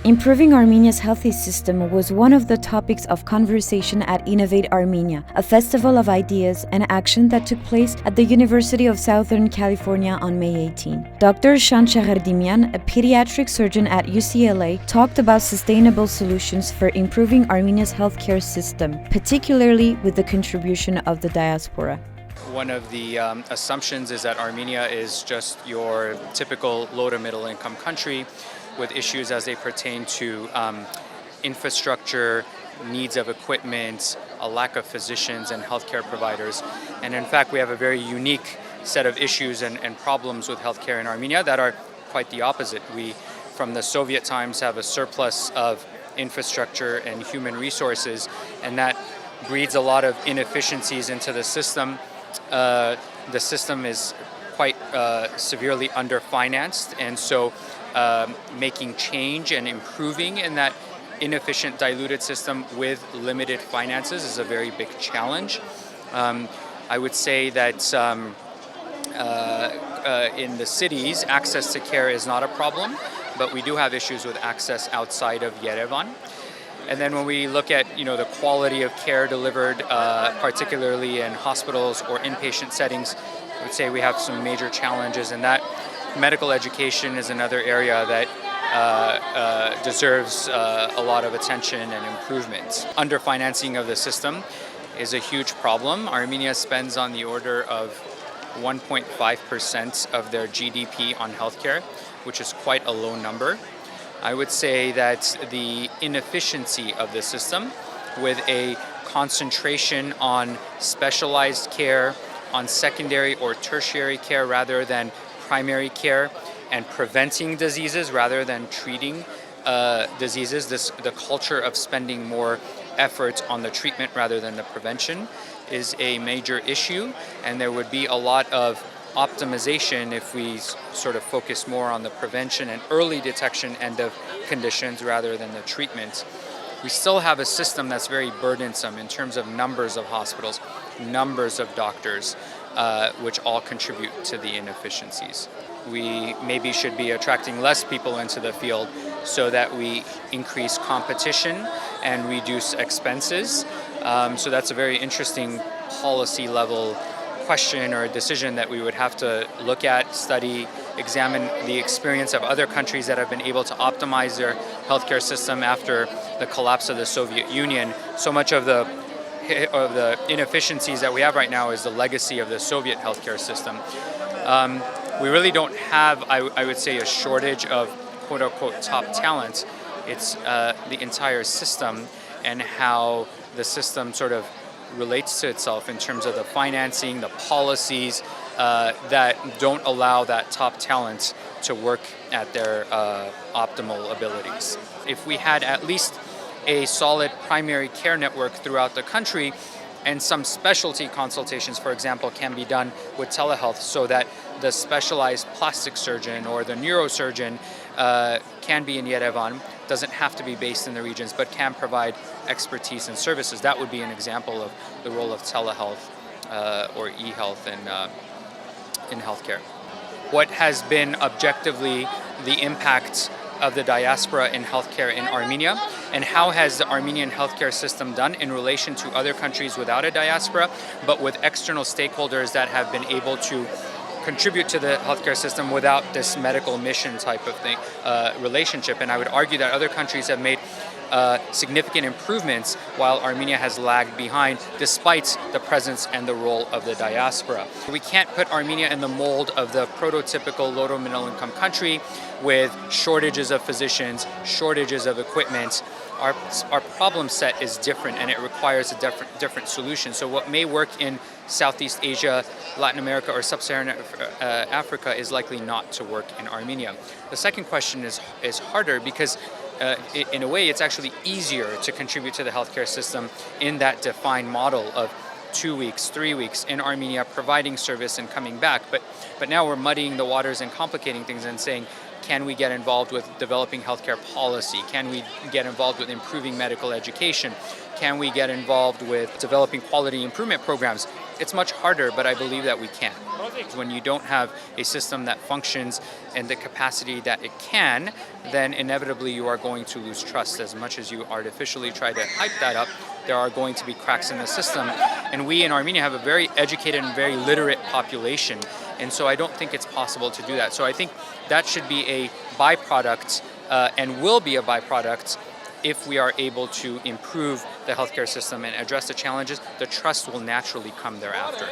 Improving Armenia's healthy system was one of the topics of conversation at Innovate Armenia, a festival of ideas and action that took place at the University of Southern California on May 18. Dr. Shant Shekherdimian, a pediatric surgeon at UCLA, talked about sustainable solutions for improving Armenia's healthcare system, particularly with the contribution of the diaspora. One of the assumptions is that Armenia is just your typical low to middle income country with issues as they pertain to infrastructure, needs of equipment, a lack of physicians and healthcare providers. And in fact, we have a very unique set of issues and problems with healthcare in Armenia that are quite the opposite. We, from the Soviet times, have a surplus of infrastructure and human resources, and that breeds a lot of inefficiencies into the system. The system is quite severely underfinanced, and so making change and improving in that inefficient, diluted system with limited finances is a very big challenge. I would say that in the cities, access to care is not a problem, but we do have issues with access outside of Yerevan. And then when we look at the quality of care delivered, particularly in hospitals or inpatient settings, I would say we have some major challenges in that. Medical education is another area that deserves a lot of attention and improvement. Underfinancing of the system is a huge problem. Armenia spends on the order of 1.5% of their GDP on healthcare, which is quite a low number. I would say that the inefficiency of the system, with a concentration on specialized care, on secondary or tertiary care rather than primary care, and preventing diseases rather than treating diseases, the culture of spending more effort on the treatment rather than the prevention is a major issue, and there would be a lot of optimization if we sort of focus more on the prevention and early detection end of conditions rather than the treatment. We still have a system that's very burdensome in terms of numbers of hospitals, numbers of doctors, which all contribute to the inefficiencies. We maybe should be attracting less people into the field so that we increase competition and reduce expenses. So that's a very interesting policy level question or a decision that we would have to look at, study, examine the experience of other countries that have been able to optimize their healthcare system after the collapse of the Soviet Union. So much of the inefficiencies that we have right now is the legacy of the Soviet healthcare system. We really don't have, I would say, a shortage of quote-unquote top talent. It's the entire system and how the system sort of relates to itself in terms of the financing, the policies that don't allow that top talent to work at their optimal abilities. If we had at least a solid primary care network throughout the country, and some specialty consultations, for example, can be done with telehealth so that the specialized plastic surgeon or the neurosurgeon can be in Yerevan, doesn't have to be based in the regions, but can provide expertise and services. That would be an example of the role of telehealth or e-health in healthcare. What has been objectively the impact of the diaspora in healthcare in Armenia, and how has the Armenian healthcare system done in relation to other countries without a diaspora, but with external stakeholders that have been able to contribute to the healthcare system without this medical mission type of thing, relationship. And I would argue that other countries have made significant improvements while Armenia has lagged behind despite the presence and the role of the diaspora. We can't put Armenia in the mold of the prototypical low to middle income country with shortages of physicians, shortages of equipment. Our problem set is different and it requires a different solution. So what may work in Southeast Asia, Latin America, or Sub-Saharan Africa is likely not to work in Armenia. The second question is harder because in a way, it's actually easier to contribute to the healthcare system in that defined model of 2 weeks, 3 weeks in Armenia, providing service and coming back. But now we're muddying the waters and complicating things and saying, can we get involved with developing healthcare policy? Can we get involved with improving medical education? Can we get involved with developing quality improvement programs? it's much harder, but I believe that we can. When you don't have a system that functions in the capacity that it can, then inevitably you are going to lose trust. As much as you artificially try to hype that up, there are going to be cracks in the system. And we in Armenia have a very educated and very literate population. And so I don't think it's possible to do that. So I think that should be a byproduct and will be a byproduct if we are able to improve the healthcare system and address the challenges. The trust will naturally come thereafter.